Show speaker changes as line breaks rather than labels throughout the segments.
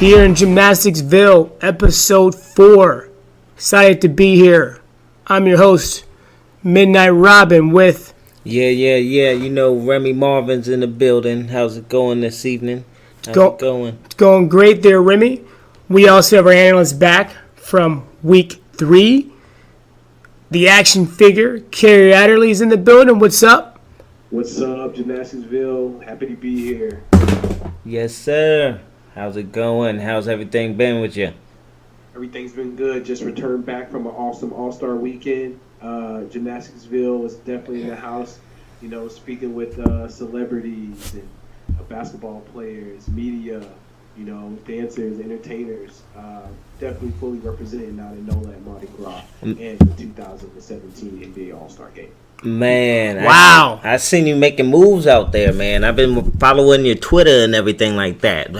here in GymnasticsVille, episode 4. Excited to be here. I'm your host, Midnight Robin, with...
Yeah. You know, Remi Marvin's in the building. How's it going this evening? How's it going?
It's going great there, Remi. We also have our analysts back from week 3. The action figure, Kerry Adderley's in the building. What's up?
What's up, GymnasticsVille? Happy to be here.
Yes, sir. How's it going? How's everything been with you?
Everything's been good. Just returned back from an awesome All-Star weekend. GymnasticsVille is definitely in the house. You know, speaking with celebrities and basketball players, media, you know, dancers, entertainers. Definitely fully represented now in NOLA and Mardi Gras and the 2017 NBA All-Star Game.
Man,
wow.
I seen you making moves out there, man. I've been following your Twitter and everything like that.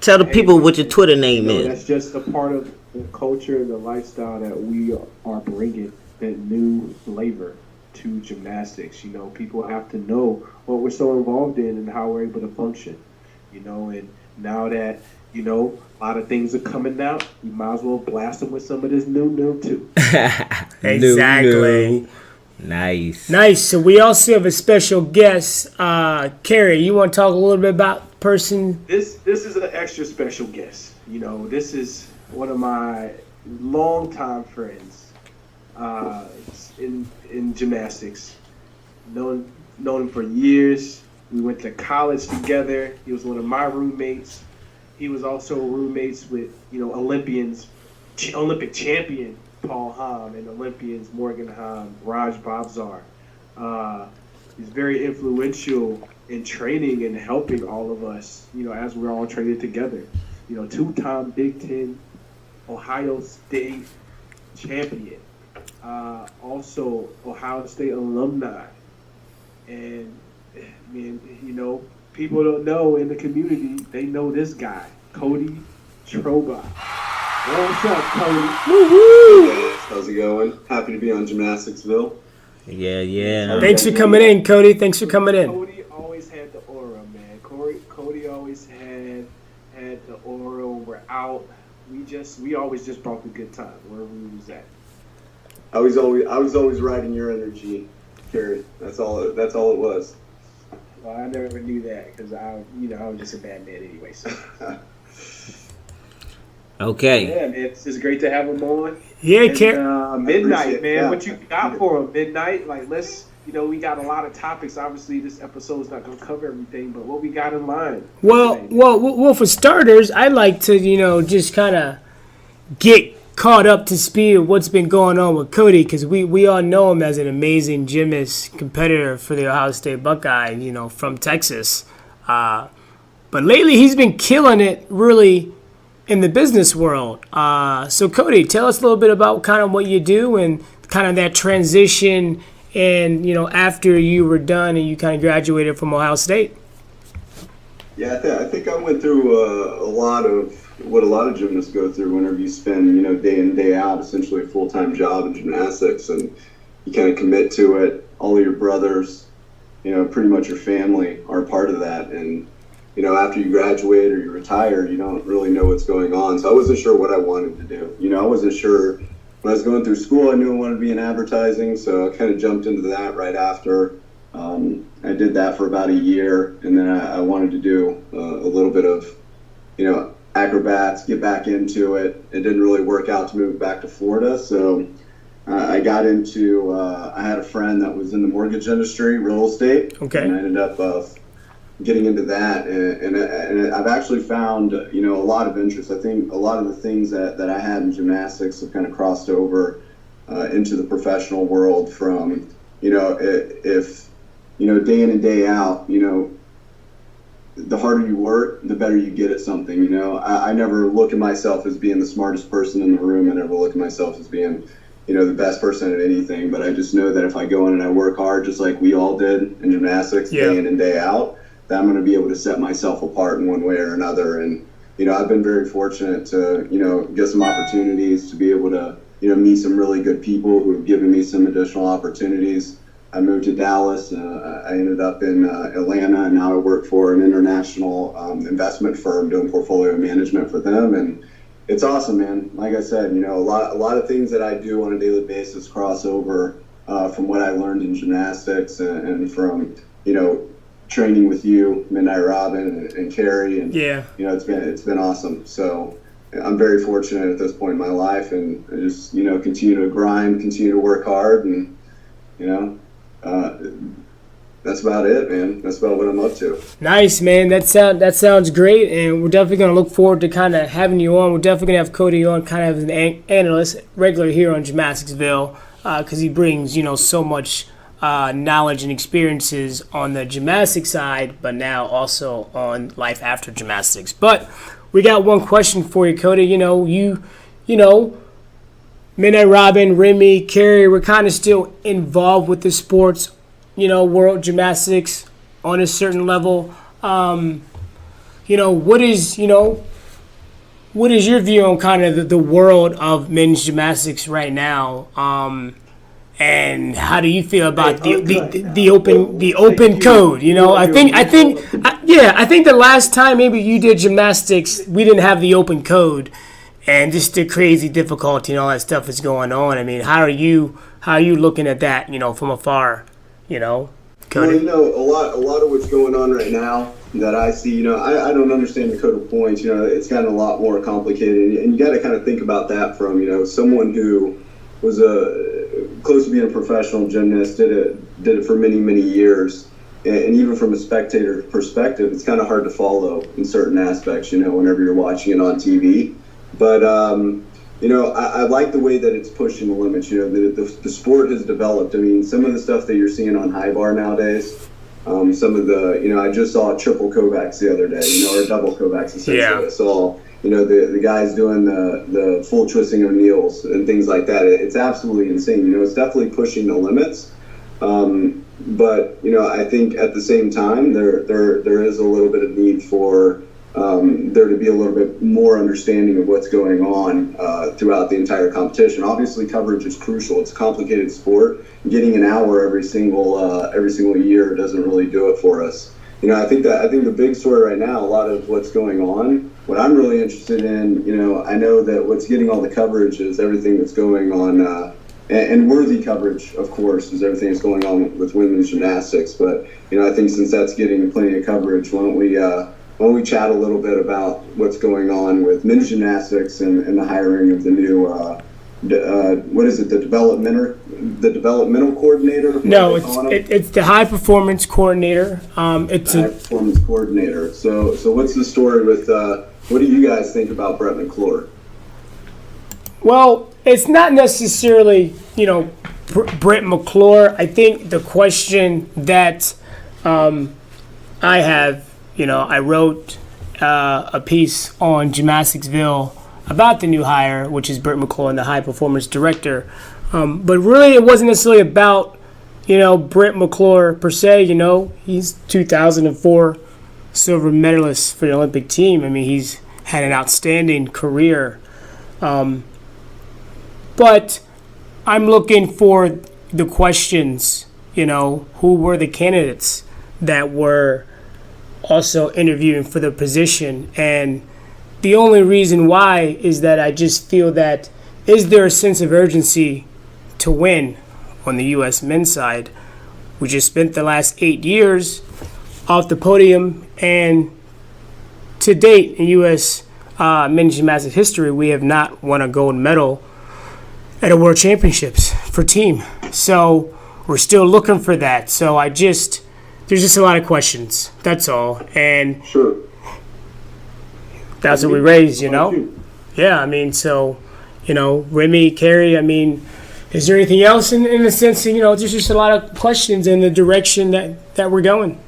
Tell the people what your Twitter name is.
That's just a part of the culture and the lifestyle that we are bringing, that new flavor to gymnastics. You know, people have to know what we're so involved in and how we're able to function. You know, and now that, you know, a lot of things are coming out, you might as well blast them with some of this new too.
Exactly.
New. Nice.
So we also have a special guest, Kerry. You want to talk a little bit about the person?
This is an extra special guest. You know, this is one of my longtime friends in gymnastics. Known him for years. We went to college together. He was one of my roommates. He was also roommates with, you know, Olympic champion Paul Hahn and Olympians Morgan Hahn, Raj Bhavsar. He's very influential in training and helping all of us, you know, as we're all training together. You know, 2-time Big Ten Ohio State champion. Also Ohio State alumni. And, I mean, you know, people don't know in the community, they know this guy, Cody Trobaugh. What's up, Cody?
Woo-hoo!
Hey guys, how's it going? Happy to be on GymnasticsVille.
Yeah.
Thanks for coming in, Cody. Thanks for coming in.
Cody always had the aura, man. Cody always had the aura. When we're out, we always just brought the good time wherever we was at.
I was always riding your energy, Kerry. That's all it was.
Well, I never knew that because I was just a bad man anyway. So.
Okay.
Yeah, man, it's just great to have him on.
Yeah,
Midnight, man. What you got for him, Midnight? Like, we got a lot of topics. Obviously, this episode is not going to cover everything, but what we got in line?
Well, for starters, I'd like to, you know, just kind of get caught up to speed with what's been going on with Cody, because we all know him as an amazing gymnast competitor for the Ohio State Buckeye, you know, from Texas. But lately, he's been killing it, really, in the business world. So Cody, tell us a little bit about kind of what you do and kind of that transition and, you know, after you were done and you kind of graduated from Ohio State.
Yeah, I think I went through a lot of what a lot of gymnasts go through whenever you spend, you know, day in, day out, essentially a full-time job in gymnastics, and you kind of commit to it. All of your brothers, you know, pretty much your family are part of that, and you know, after you graduate or you retire, you don't really know what's going on. So I wasn't sure what I wanted to do. You know, I wasn't sure. When I was going through school, I knew I wanted to be in advertising, so I kind of jumped into that right after. I did that for about a year, and then I wanted to do a little bit of, you know, acrobats, get back into it. It didn't really work out to move back to Florida, so I got into, I had a friend that was in the mortgage industry, real estate,
okay,
and I ended up getting into that, and I've actually found, you know, a lot of interest. I think a lot of the things that I had in gymnastics have kind of crossed over into the professional world from, you know, if, you know, day in and day out, you know, the harder you work, the better you get at something, you know. I never look at myself as being the smartest person in the room. I never look at myself as being, you know, the best person at anything, but I just know that if I go in and I work hard, just like we all did in gymnastics, day in and day out, that I'm going to be able to set myself apart in one way or another. And, you know, I've been very fortunate to, you know, get some opportunities to be able to, you know, meet some really good people who have given me some additional opportunities. I moved to Dallas. I ended up in Atlanta, and now I work for an international investment firm doing portfolio management for them. And it's awesome, man. Like I said, a lot of things that I do on a daily basis cross over from what I learned in gymnastics and from, training with you, Midnight Robin and Kerry. And, it's been awesome. So I'm very fortunate at this point in my life, and I just, continue to grind, continue to work hard, and, that's about it, man. That's about what I'm up to.
Nice, man. That sounds great, and we're definitely going to look forward to kind of having you on. We're definitely going to have Cody on kind of as an analyst, regular here on GymnasticsVille, because he brings, so much knowledge and experiences on the gymnastics side, but now also on life after gymnastics. But we got one question for you, Cody. Midnight Robin, Remi, Kerry, we're kind of still involved with the sports, world gymnastics on a certain level. What is your view on kind of the world of men's gymnastics right now? And how do you feel about the open code? I think the last time maybe you did gymnastics, we didn't have the open code. And just the crazy difficulty and all that stuff is going on. I mean, how are you looking at that, from afar, Cody?
Well, a lot of what's going on right now that I see, I don't understand the code of points. It's gotten a lot more complicated, and you got to kind of think about that from, someone who was close to being a professional gymnast, did it for many, many years. And even from a spectator perspective, it's kind of hard to follow in certain aspects, whenever you're watching it on TV. But, I like the way that it's pushing the limits. The sport has developed. I mean, some of the stuff that you're seeing on high bar nowadays, some of the, I just saw triple Kovacs the other day, or double Kovacs essentially.
Yeah.
I saw, the guys doing the full twisting O'Neills and things like that. It's absolutely insane. It's definitely pushing the limits. But, I think at the same time, there is a little bit of need for there to be a little bit more understanding of what's going on throughout the entire competition. Obviously, coverage is crucial. It's a complicated sport. Getting an hour every single year doesn't really do it for us. I think the big story right now, a lot of what's going on, what I'm really interested in, I know that what's getting all the coverage is everything that's going on, and worthy coverage, of course, is everything that's going on with women's gymnastics. But, I think since that's getting plenty of coverage, why don't we chat a little bit about what's going on with men's gymnastics and the hiring of the new, what is it, the developmental coordinator?
No, it's the high performance coordinator. It's
high performance coordinator. So what's the story with, what do you guys think about Brett McClure?
Well, it's not necessarily, Brett McClure. I think the question that I have, I wrote a piece on GymnasticsVille about the new hire, which is Brett McClure, the high performance director. But really, it wasn't necessarily about, Brett McClure per se. He's 2004 silver medalist for the Olympic team. I mean, he's had an outstanding career. But I'm looking for the questions, who were the candidates that were also interviewing for the position. And the only reason why is that I just feel that, is there a sense of urgency to win on the U.S. men's side? We just spent the last 8 years off the podium, and to date in U.S. Men's gymnastics history, we have not won a gold medal at a World Championships for team. So we're still looking for that. So there's just a lot of questions. That's all. And
sure,
that's what we raised, Yeah, I mean, so, Remi, Kerry, I mean, is there anything else in the sense that, there's just a lot of questions in the direction that we're going?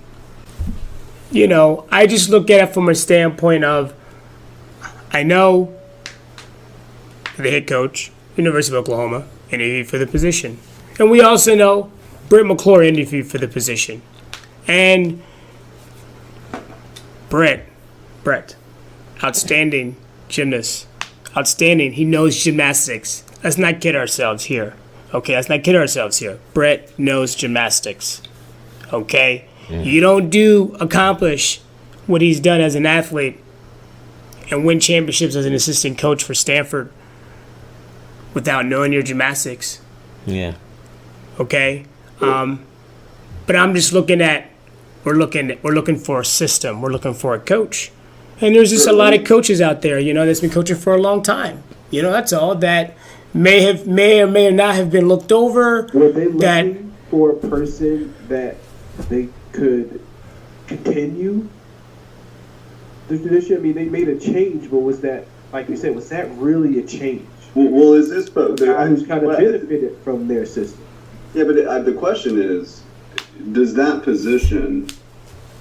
I just look at it from a standpoint of, I know the head coach, University of Oklahoma, interviewed for the position. And we also know Brett McClure interviewed for the position. And Brett, outstanding gymnast. Outstanding. He knows gymnastics. Let's not kid ourselves here. Okay, let's not kid ourselves here. Brett knows gymnastics. Okay? You don't accomplish what he's done as an athlete and win championships as an assistant coach for Stanford without knowing your gymnastics.
Yeah.
Okay? But I'm just looking at we're looking for a system. We're looking for a coach. And there's just a lot of coaches out there, that's been coaching for a long time. That's all that may or may not have been looked over.
Were they looking for a person that they could continue the tradition? I mean, they made a change, but was that, like you said, was that really a change?
Well, is this
The guy who's kind of benefited from their system.
Yeah, but the question is, does that position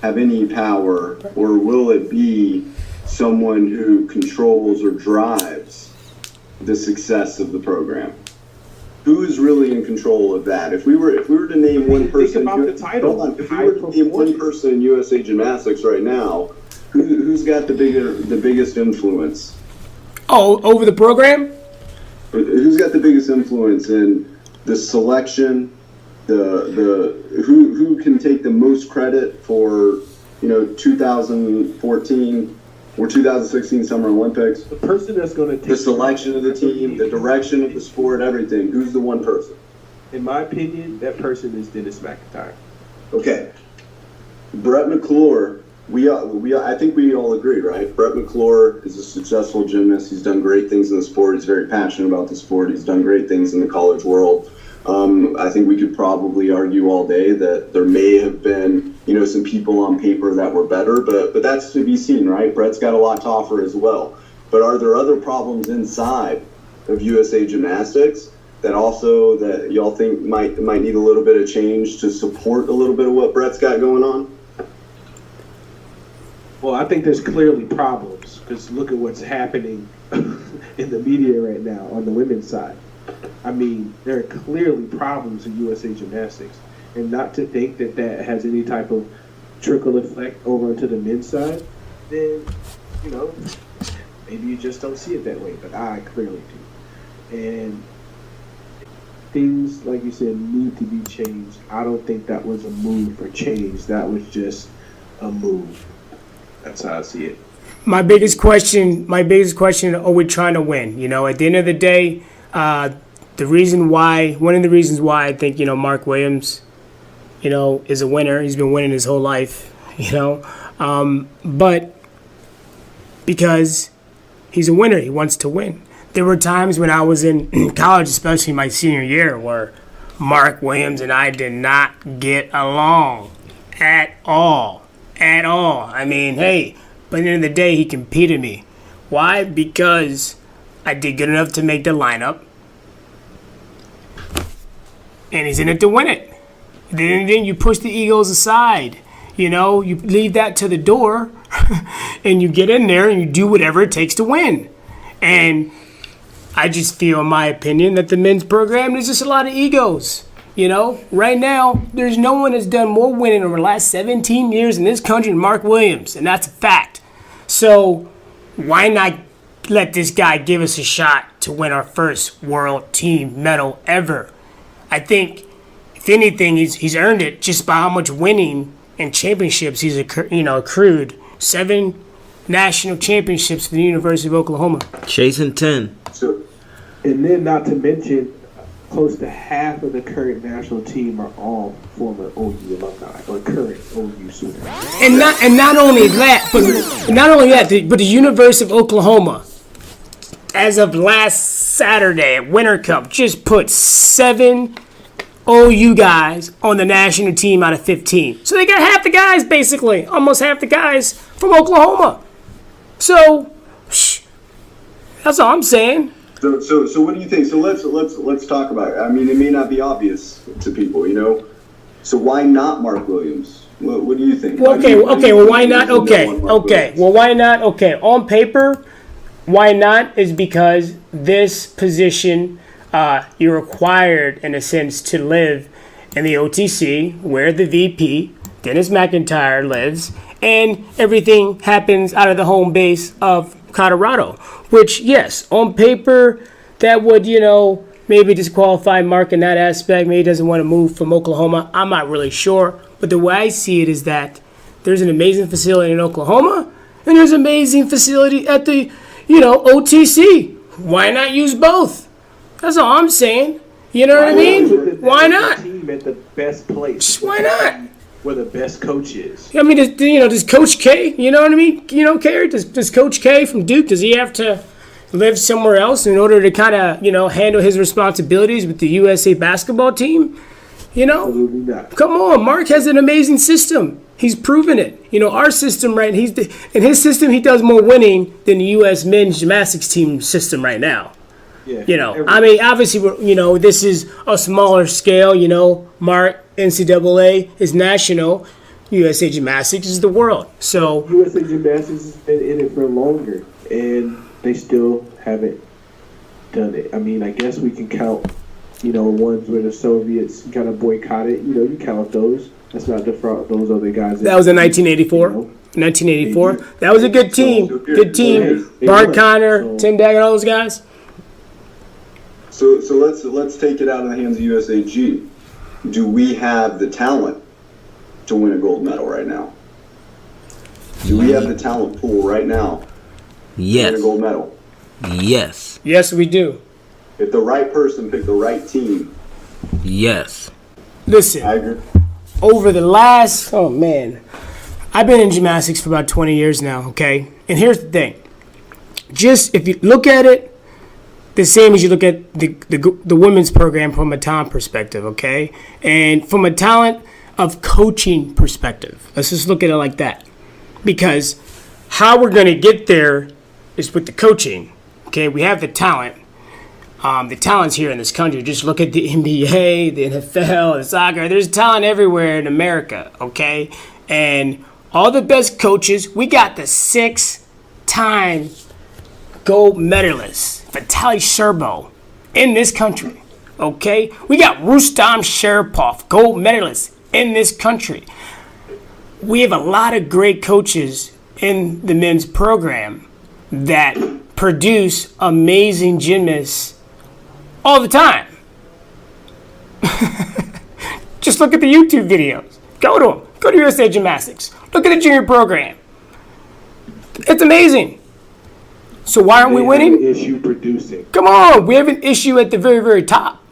have any power, or will it be someone who controls or drives the success of the program? Who is really in control of that? If we were to name one person,
think about the title.
If we were to name one person in USA Gymnastics right now, who's got the biggest influence?
Oh, over the program?
Who's got the biggest influence in the selection? Who can take the most credit for 2014 or 2016 Summer Olympics?
The person that's going to take
The selection of the team, the direction of the sport, everything. Who's the one person?
In my opinion, that person is Dennis McIntyre.
Okay, Brett McClure. I think we all agree, right? Brett McClure is a successful gymnast. He's done great things in the sport. He's very passionate about the sport. He's done great things in the college world. I think we could probably argue all day that there may have been, some people on paper that were better, but that's to be seen, right? Brett's got a lot to offer as well. But are there other problems inside of USA Gymnastics that y'all think might need a little bit of change to support a little bit of what Brett's got going on?
Well, I think there's clearly problems, because look at what's happening in the media right now on the women's side. I mean, there are clearly problems in USA Gymnastics, and not to think that has any type of trickle effect over into the men's side, then, maybe you just don't see it that way, but I clearly do. And things, like you said, need to be changed. I don't think that was a move for change. That was just a move. That's how I see it.
My biggest question, are we trying to win? At the end of the day, one of the reasons why I think, Mark Williams, is a winner. He's been winning his whole life, but because he's a winner, he wants to win. There were times when I was in college, especially my senior year, where Mark Williams and I did not get along at all. I mean, hey, but at the end of the day, he competed me. Why? Because I did good enough to make the lineup, and he's in it to win it. Then you push the egos aside. You leave that to the door, and you get in there and you do whatever it takes to win. And I just feel, in my opinion, that the men's program, there's just a lot of egos. Right now, there's no one that's done more winning over the last 17 years in this country than Mark Williams, and that's a fact. So why not let this guy give us a shot to win our first world team medal ever? I think, if anything, he's earned it just by how much winning and championships he's accrued. 7 national championships for the University of Oklahoma.
Chasing 10.
So, and then not to mention, close to half of the current national team are all former OU alumni or current OU students.
And not only that, but the University of Oklahoma, as of last Saturday at Winter Cup, just put 7 OU guys on the national team out of 15. So they got half the guys, basically, almost half the guys from Oklahoma. So, that's all I'm saying.
So what do you think? So let's talk about it. I mean, it may not be obvious to people, So why not Mark Williams? What do you think?
Well, why not? Why not? Okay, on paper, why not is because this position, you're required, in a sense, to live in the OTC, where the VP, Dennis McIntyre, lives, and everything happens out of the home base of Colorado, which, yes, on paper, that would, maybe disqualify Mark in that aspect. Maybe he doesn't want to move from Oklahoma. I'm not really sure. But the way I see it is that there's an amazing facility in Oklahoma, and there's an amazing facility at the, OTC. Why not use both? That's all I'm saying. You know what I mean? Why not?
Team at the best place.
Why not?
Where the best coach is.
I mean, does Coach K, you know what I mean? Kerry, does Coach K from Duke, does he have to live somewhere else in order to kind of, handle his responsibilities with the USA basketball team?
Absolutely not.
Come on, Mark has an amazing system. He's proven it. Our system, right? In his system, he does more winning than the U.S. men's gymnastics team system right now.
Yeah.
I mean, obviously, this is a smaller scale. Mark, NCAA is national. USA Gymnastics is the world. So
USA Gymnastics has been in it for longer, and they still haven't done it. I mean, I guess we can count, ones where the Soviets kind of boycotted. You count those. That's not different. Those other guys.
That was in 1984. 1984. That was a good team. Good team. Bart Connor, Tim Daggett, all those guys.
So let's take it out of the hands of USAG. Do we have the talent to win a gold medal right now? Do we have the talent pool right now to win a gold medal?
Yes.
Yes, we do.
If the right person picked the right team.
Yes.
Listen.
I agree.
Over the last, I've been in gymnastics for about 20 years now, okay? And here's the thing. Just if you look at it, the same as you look at the women's program from a talent perspective, okay? And from a talent of coaching perspective, let's just look at it like that. Because how we're going to get there is with the coaching, okay? We have the talent. The talent's here in this country. Just look at the NBA, the NFL, the soccer. There's talent everywhere in America, okay? And all the best coaches, we got the 6-time gold medalist, Vitaly Sherbo, in this country, okay? We got Rustam Sharapov, gold medalist in this country. We have a lot of great coaches in the men's program that produce amazing gymnasts all the time. Just look at the YouTube videos. Go to them. Go to USA Gymnastics. Look at the junior program. It's amazing. So why aren't we winning?
Have an issue producing.
Come on, we have an issue at the very, very top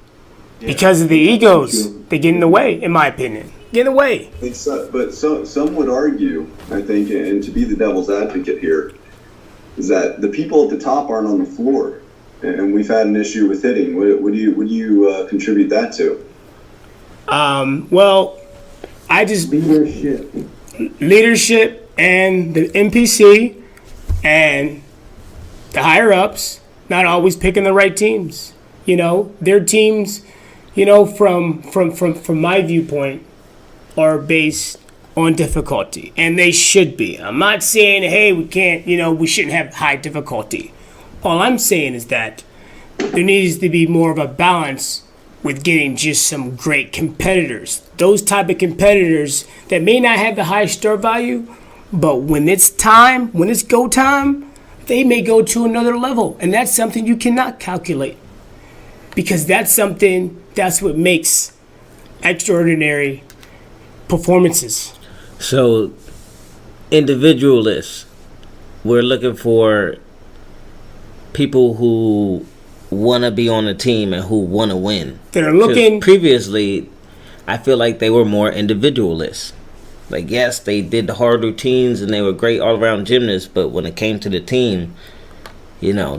because of the egos. They get in the way, in my opinion. Get in the way.
But some would argue, I think, and to be the devil's advocate here, is that the people at the top aren't on the floor, and we've had an issue with hitting. What do you contribute that to?
Well, I just
leadership
and the NPC and the higher ups not always picking the right teams. Their teams, from my viewpoint, are based on difficulty, and they should be. I'm not saying, hey, we can't, we shouldn't have high difficulty. All I'm saying is that there needs to be more of a balance with getting just some great competitors. Those type of competitors that may not have the high start value, but when it's go time, they may go to another level. And that's something you cannot calculate. Because that's what makes extraordinary performances.
So, individualists, we're looking for people who want to be on a team and who want to win.
They're looking.
Previously, I feel like they were more individualists. Like, yes, they did the hard routines and they were great all-around gymnasts, but when it came to the team, were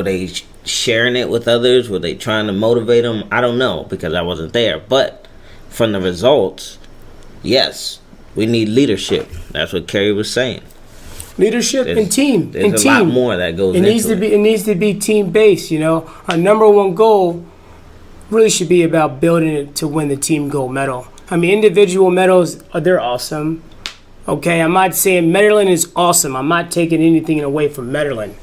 they sharing it with others? Were they trying to motivate them? I don't know, because I wasn't there. But from the results, yes, we need leadership. That's what Kerry was saying.
Leadership and team.
There's a lot more that goes into it.
It needs to be team-based, Our number one goal really should be about building it to win the team gold medal. I mean, individual medals, they're awesome. Okay, I'm not saying Maryland is awesome. I'm not taking anything away from Maryland.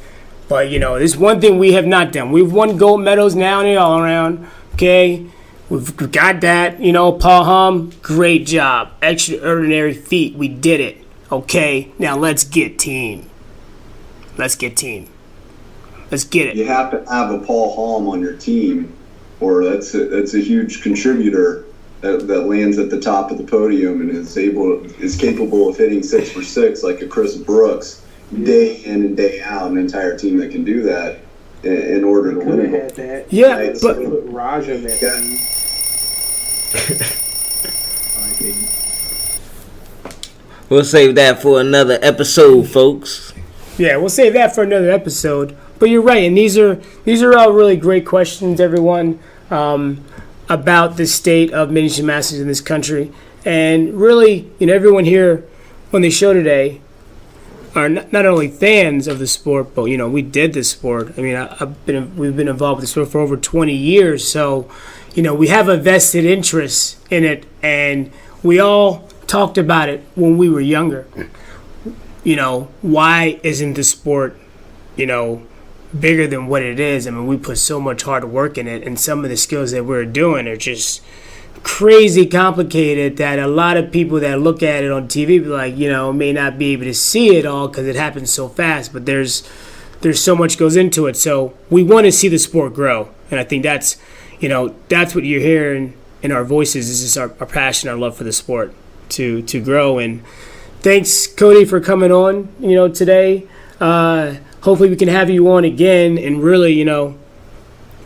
But, there's one thing we have not done. We've won gold medals now and all around. Okay, we've got that. Paul Hum, great job. Extraordinary feat. We did it. Okay, now let's get team. Let's get it.
You have to have a Paul Halm on your team, or that's a huge contributor that lands at the top of the podium and is capable of hitting 6 for 6 like a Chris Brooks day in and day out. An entire team that can do that in order to
Could have
win.
had that.
Yeah,
Right,
but
put Raj on that
Yeah.
team. All right, baby.
We'll save that for another episode, folks.
yeah, we'll save that for another episode. But you're right, and these are all really great questions, everyone, about the state of mini gymnastics in this country. And really, everyone here on the show today are not only fans of the sport, but we did this sport. I mean, we've been involved with the sport for over 20 years, so we have a vested interest in it, and we all talked about it when we were younger. Why isn't the sport, bigger than what it is? I mean, we put so much hard work in it, and some of the skills that we're doing are just crazy complicated that a lot of people that look at it on TV be like, may not be able to see it all because it happens so fast, but there's so much goes into it. So we want to see the sport grow, and I think that's what you're hearing in our voices. This is our passion, our love for the sport to grow. And thanks, Cody, for coming on today. Hopefully we can have you on again and really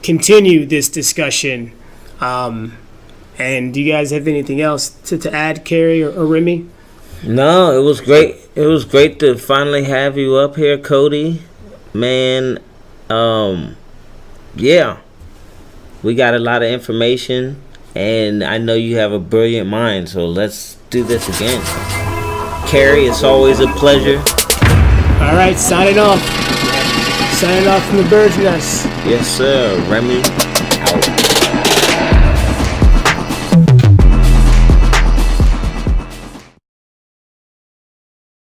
continue this discussion. And do you guys have anything else to add, Kerry or Remi?
No, it was great. It was great to finally have you up here, Cody. Man, yeah. We got a lot of information, and I know you have a brilliant mind, so let's do this again. Kerry, it's always a pleasure.
All right, signing off. Signing off from the bird's nest.
Yes, sir. Remi, out.